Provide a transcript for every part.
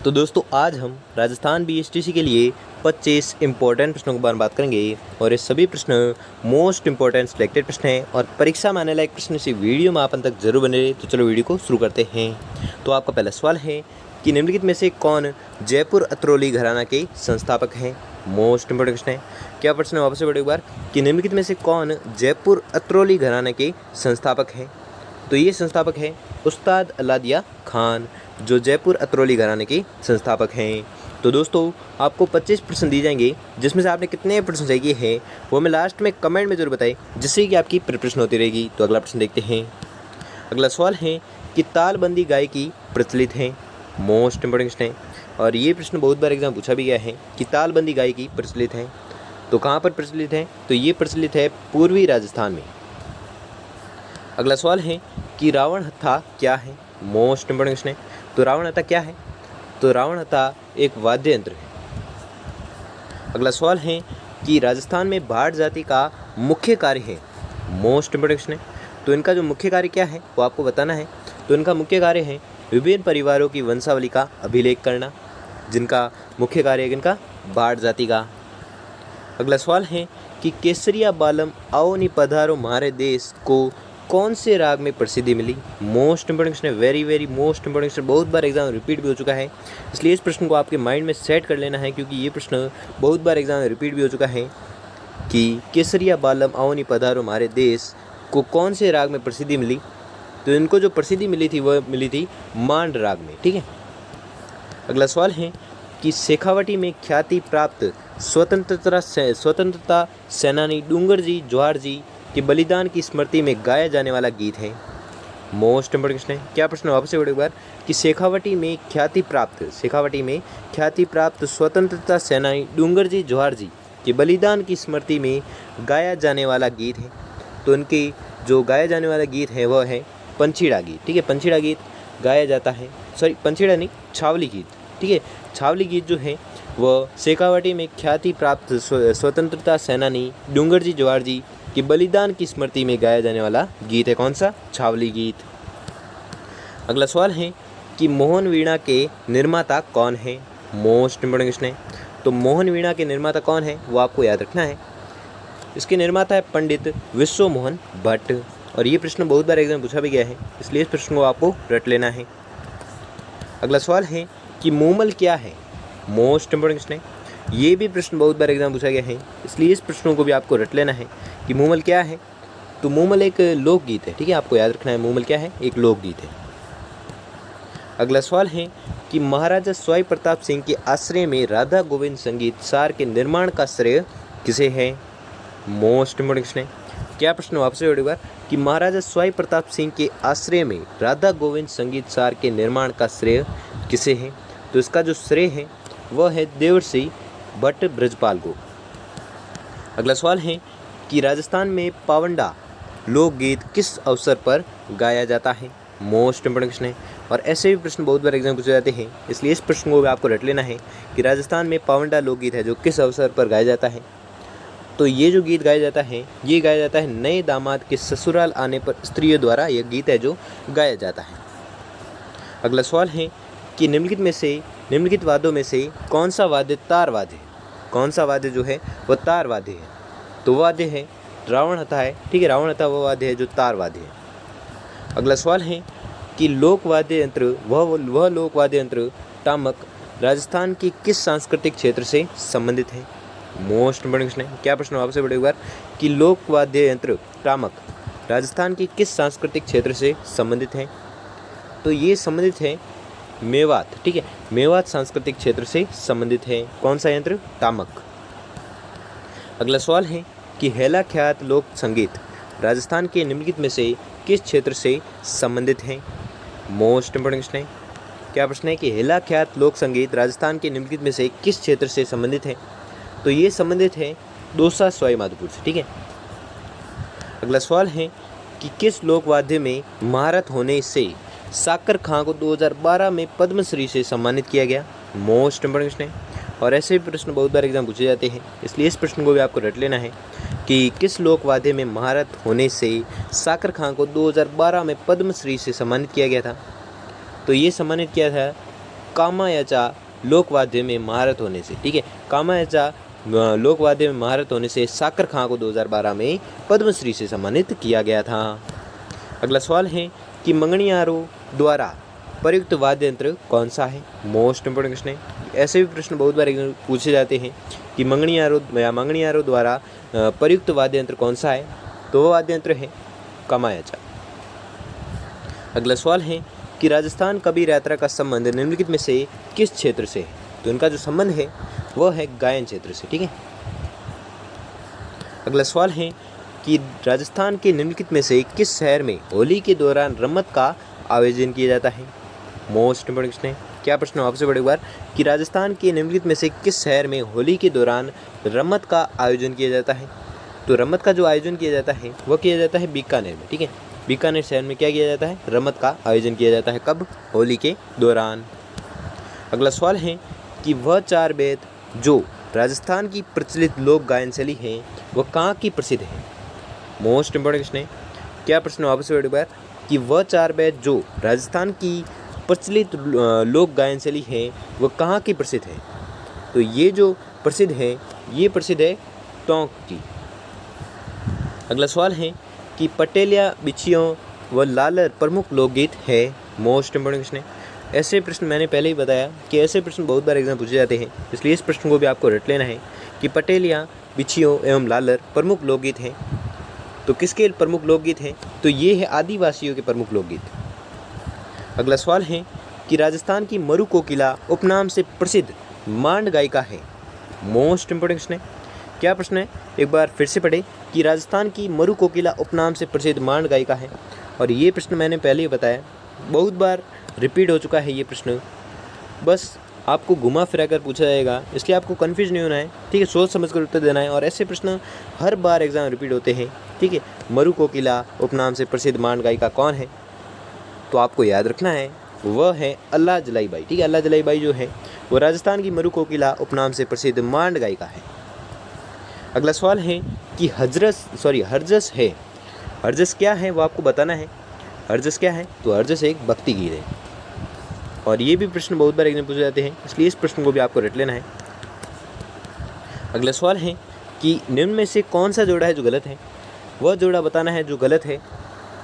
तो दोस्तों आज हम राजस्थान बीएसटीसी के लिए 25 इंपॉर्टेंट प्रश्नों के बारे में बात करेंगे और ये सभी प्रश्न मोस्ट इंपॉर्टेंट सिलेक्टेड प्रश्न हैं और परीक्षा में आने लायक प्रश्न इसी वीडियो में आप अंत तक जरूर बने रहे। तो चलो वीडियो को शुरू करते हैं। तो आपका पहला सवाल है कि निम्नलिखित में से कौन जयपुर अतरौली घराना के संस्थापक हैं। मोस्ट इंपॉर्टेंट प्रश्न है। क्या प्रश्न है वापस से पढ़ो एक बार कि निम्नलिखित में से कौन जयपुर अतरौली घराना के संस्थापक हैं। तो ये संस्थापक है उस्ताद अलादिया खान, जो जयपुर अतरौली घराने के संस्थापक हैं। तो दोस्तों आपको 25 प्रश्न दिए जाएंगे, जिसमें से आपने कितने प्रश्न सही किए हैं वो मैं लास्ट में कमेंट में जरूर बताएं, जिससे कि आपकी प्रिपरेशन होती रहेगी। तो अगला प्रश्न देखते हैं। अगला सवाल है कि तालबंदी गायकी प्रचलित है। मोस्ट इंपॉर्टेंट प्रश्न है और ये प्रश्न बहुत बार एग्जाम पूछा भी गया है कि तालबंदी गायकी प्रचलित है। तो कहाँ पर प्रचलित है? तो ये प्रचलित है पूर्वी राजस्थान में। अगला सवाल है कि रावण हत्था क्या है। मोस्ट इंपॉर्टेंट क्वेश्चन है। तो रावण हत्था क्या है? तो रावण हत्था एक वाद्य यंत्र है। अगला सवाल है कि राजस्थान में भाट जाति का मुख्य कार्य है। मोस्ट इंपॉर्टेंट क्वेश्चन है। तो इनका जो मुख्य कार्य क्या है वो आपको बताना है। तो इनका मुख्य कार्य है विभिन्न परिवारों की वंशावली का अभिलेख करना, जिनका मुख्य कार्य है इनका भाट जाति का। अगला सवाल है कि केसरिया बालम आओ नी पधारो हमारे देश को कौन से राग में प्रसिद्धि मिली। मोस्ट इंपॉर्टेंट क्वेश्चन है, वेरी मोस्ट इंपॉर्टेंट क्वेश्चन, बहुत बार एग्जाम रिपीट भी हो चुका है, इसलिए इस प्रश्न को आपके माइंड में सेट कर लेना है, क्योंकि ये प्रश्न बहुत बार एग्जाम में रिपीट भी हो चुका है कि केसरिया बालम आओ नी पधारो हमारे देश को कौन से राग में प्रसिद्धि मिली। तो इनको जो प्रसिद्धि मिली थी वह मिली थी मांड राग में। ठीक है। अगला सवाल है कि शेखावटी में ख्याति प्राप्त स्वतंत्रता सेनानी डूंगरजी जवाहर जी के बलिदान की स्मृति में गाया जाने वाला गीत है। मोस्ट इंपॉर्टेंट क्वेश्चन है। क्या प्रश्न वापस से पढ़ो एक बार कि शेखावटी में ख्याति प्राप्त स्वतंत्रता सेनानी डूंगरजी जवाहर जी के बलिदान की स्मृति में गाया जाने वाला गीत है। तो उनकी जो गाया जाने वाला गीत है वह है पंछीड़ा गीत। ठीक है, पंछीड़ा गीत गाया जाता है, सॉरी पंछीड़ा नहीं, छावली गीत। ठीक है, छावली गीत जो है वह शेखावटी में ख्याति प्राप्त स्वतंत्रता सेनानी डूंगरजी जवाहर जी कि बलिदान की स्मृति में गाया जाने वाला गीत है। कौन सा? छावली गीत। अगला सवाल है कि मोहन वीणा के निर्माता कौन है। मोस्ट इंपॉर्टेंट क्वेश्चन है। तो मोहन वीणा के निर्माता कौन है वो आपको याद रखना है। इसके निर्माता है पंडित विश्व मोहन भट्ट, और ये प्रश्न बहुत बार एग्जाम पूछा भी गया है, इसलिए इस प्रश्न को आपको रट लेना है। अगला सवाल है कि मूमल क्या है। मोस्ट इंपॉर्टेंट क्वेश्चन है। ये भी प्रश्न बहुत बार एग्जाम पूछा गया है, इसलिए इस प्रश्नों को भी आपको रट लेना है कि मूमल क्या है। तो मूमल एक लोकगीत है। ठीक है, आपको याद रखना है मूमल क्या है, एक लोकगीत है। अगला सवाल है कि महाराजा सवाई प्रताप सिंह के आश्रय में राधा गोविंद संगीत सार के निर्माण का श्रेय किसे है। मोस्ट इंपॉर्टेंट क्वेश्चन है। क्या प्रश्न वापस एक बार कि महाराजा सवाई प्रताप सिंह के आश्रय में राधा गोविंद संगीत सार के निर्माण का श्रेय किसे है। तो इसका जो श्रेय है वह है देवर्षि भट्ट ब्रजपाल को। अगला सवाल है कि राजस्थान में पावंडा लोकगीत किस अवसर पर गाया जाता है। मोस्ट इंपॉर्टेंट क्वेश्चन है और ऐसे भी प्रश्न बहुत बार एग्जाम पूछे जाते हैं, इसलिए इस प्रश्न को भी आपको रट लेना है कि राजस्थान में पावंडा लोकगीत है जो किस अवसर पर गाया जाता है। तो ये जो गीत गाया जाता है ये गाया जाता है नए दामाद के ससुराल आने पर स्त्रियों द्वारा यह गीत है जो गाया जाता है। अगला सवाल है कि निम्नलिखित वाद्यों में से कौन सा वाद्य तार वाद्य है। कौन सा वाद्य जो है वह तार वाद्य है। तो वाद्य है रावण हत्था है। ठीक है, रावण हत्था वह वाद्य है जो तार वाद्य है। अगला सवाल है कि लोक वाद्य यंत्र वह लोक वाद्य यंत्र टामक राजस्थान की किस सांस्कृतिक क्षेत्र से संबंधित है। मोस्ट इंपॉर्टेंट क्वेश्चन है। क्या प्रश्न वापस से पढ़ो एक बार कि लोक वाद्य यंत्र टामक राजस्थान की किस सांस्कृतिक क्षेत्र से संबंधित है। तो ये संबंधित है मेवात। ठीक है, मेवात सांस्कृतिक क्षेत्र से संबंधित है। कौन सा यंत्र? टामक। अगला सवाल है कि हेला ख्यात लोक संगीत राजस्थान के निम्नलिखित में से किस क्षेत्र से संबंधित है। मोस्ट इंपॉर्टेंट क्वेश्चन है। क्या प्रश्न है कि हेला ख्यात लोक संगीत राजस्थान के निम्नलिखित में से किस क्षेत्र से संबंधित है। तो ये संबंधित है दौसा सवाई माधोपुर से। ठीक है। अगला सवाल है कि किस लोक वाद्य में महारत होने से साकर खां को 2012 में पद्मश्री से सम्मानित किया गया। मोस्ट इंपॉर्टेंट क्वेश्चन है और ऐसे भी प्रश्न बहुत बार एग्जाम पूछे जाते हैं, इसलिए इस प्रश्न को भी आपको रट लेना है कि किस लोक वाद्य में महारत होने से साकर खां को 2012 में पद्मश्री से सम्मानित किया गया था। तो ये सम्मानित किया था कामायचा लोकवाद्य में महारत होने से, ठीक है, कामायचा लोकवाद्य में महारत होने से साकर खां को 2012 में पद्मश्री से सम्मानित किया गया था। अगला सवाल है कि मंगनियारों द्वारा प्रयुक्त वाद्य यंत्र कौन सा है? मोस्ट इंपोर्टेंट क्वेश्चन है। ऐसे भी प्रश्न बहुत बार पूछे जाते हैं कि मंगनियारों द्वारा प्रयुक्त वाद्य यंत्र कौन सा है? तो वो वाद्य यंत्र है कामायचा। अगला सवाल है कि राजस्थान कबीर यात्रा का संबंध निम्नलिखित में से किस क्षेत्र से है? तो इनका जो संबंध है वो है गायन क्षेत्र से, ठीक है। अगला सवाल है कि राजस्थान के निम्नलिखित में से किस शहर में होली के दौरान रम्मत का आयोजन किया जाता है? मोस्ट इंपोर्टेंट क्वेश्चन है। क्या प्रश्न आपसे बड़े बार कि राजस्थान के निम्नलिखित में से किस शहर में होली के दौरान रम्मत का आयोजन किया जाता है? तो रम्मत का जो आयोजन किया जाता है वह किया जाता है बीकानेर में, ठीक है। बीकानेर शहर में क्या किया जाता है? रम्मत का आयोजन किया जाता है। कब? होली के दौरान। अगला सवाल है कि वह 4 वेद जो राजस्थान की प्रचलित लोक गायन शैली है वह कहाँ की प्रसिद्ध है? मोस्ट इंपोर्टेंट क्वेश्चन है। क्या प्रश्न आपसे बड़ी बार कि वह 4 वेद जो राजस्थान की प्रचलित लोक गायन शैली है वह कहाँ की प्रसिद्ध है? तो ये जो प्रसिद्ध है ये प्रसिद्ध है टोंक की। अगला सवाल है कि पटेलिया बिछियों व लालर प्रमुख लोकगीत है। मोस्ट इंपोर्टेंट क्वेश्चन है। ऐसे प्रश्न मैंने पहले ही बताया कि ऐसे प्रश्न बहुत बार एग्जाम पूछे जाते हैं, इसलिए इस प्रश्न को भी आपको रट लेना है कि पटेलिया बिछियों एवं लालर प्रमुख लोकगीत हैं। तो किसके प्रमुख लोकगीत हैं? तो ये है आदिवासियों के प्रमुख लोकगीत। अगला सवाल है कि राजस्थान की मरु कोकिला उपनाम से प्रसिद्ध मांड गायिका है। मोस्ट इंपोर्टेंट क्वेश्चन है। क्या प्रश्न है? एक बार फिर से पढ़े कि राजस्थान की मरु कोकिला उपनाम से प्रसिद्ध मांड गायिका है। और ये प्रश्न मैंने पहले ही बताया, बहुत बार रिपीट हो चुका है ये प्रश्न, बस आपको घुमा फिरा कर पूछा जाएगा, इसलिए आपको कन्फ्यूज नहीं होना है, ठीक है। सोच समझ कर उत्तर देना है। और ऐसे प्रश्न हर बार एग्जाम रिपीट होते हैं, ठीक है। मरु कोकिला उपनाम से प्रसिद्ध मांड गायिका कौन है? तो आपको याद रखना है वह है अल्लाह जलाई बाई, ठीक है। अल्लाह जलाई बाई जो है वो राजस्थान की मरु कोकिला उपनाम से प्रसिद्ध मांड गायिका है। अगला सवाल है कि हरजस है। हरजस क्या है वो आपको बताना है। हरजस क्या है? तो हरजस एक भक्ति गीत है। और ये भी प्रश्न बहुत बार एग्जाम पूछे जाते हैं, इसलिए इस प्रश्न को भी आपको रट लेना है। अगला सवाल है कि निम्न में से कौन सा जोड़ा है जो गलत है? वह जोड़ा बताना है जो गलत है।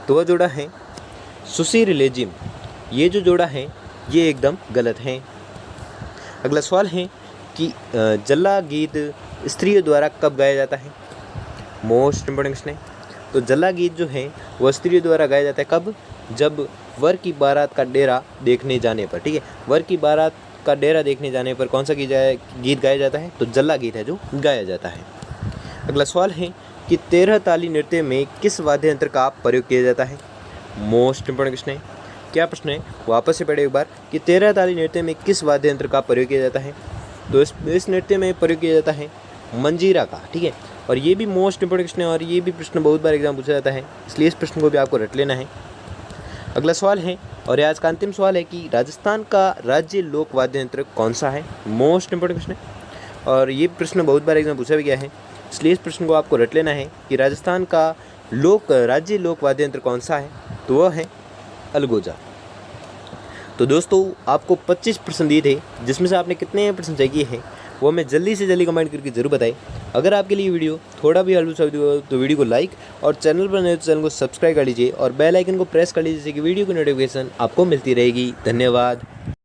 तो वह जोड़ा है सुसीर लेजिम। ये जो जोड़ा है ये एकदम गलत है। अगला सवाल है कि जल्ला गीत स्त्रियों द्वारा कब गाया जाता है? मोस्ट इंपोर्टेंट क्वेश्चन है। तो जल्ला गीत जो है वह स्त्रियों द्वारा गाया जाता है। कब? जब वर की बारात का डेरा देखने जाने पर, ठीक है। वर की बारात का डेरा देखने जाने पर कौन सा गीत गाया जाता है? तो जल्ला गीत है जो गाया जाता है। अगला सवाल है कि 13 ताली नृत्य में किस वाद्य यंत्र का प्रयोग किया जाता है? मोस्ट इंपोर्टेंट क्वेश्चन है। क्या प्रश्न है? वापस से पढ़े एक बार कि 13 ताली नृत्य में किस वाद्य यंत्र का प्रयोग किया जाता है? तो इस नृत्य में प्रयोग किया जाता है मंजीरा का, ठीक है। और ये भी मोस्ट इंपोर्टेंट क्वेश्चन है और ये भी प्रश्न बहुत बार एग्जाम पूछा जाता है, इसलिए इस प्रश्न को भी आपको रट लेना है। अगला सवाल है और आज का अंतिम सवाल है कि राजस्थान का राज्य लोक वाद्य यंत्र कौन सा है? मोस्ट इंपोर्टेंट क्वेश्चन है और ये प्रश्न बहुत बार एग्जाम पूछा भी गया है, इसलिए इस प्रश्न को आपको रट लेना है कि राजस्थान का राज्य लोक वाद्य यंत्र कौन सा है? तो वह है अलगोजा। तो दोस्तों आपको 25 प्रश्न दिए थे, जिसमें से आपने कितने प्रश्न चाहिए हैं वो हमें जल्दी से जल्दी कमेंट करके जरूर बताएं। अगर आपके लिए वीडियो थोड़ा भी हेल्पफुल साबित हुआ तो वीडियो को लाइक और चैनल पर नए तो चैनल को सब्सक्राइब कर लीजिए और बेल आइकन को प्रेस कर लीजिए, जिससे कि वीडियो की नोटिफिकेशन आपको मिलती रहेगी। धन्यवाद।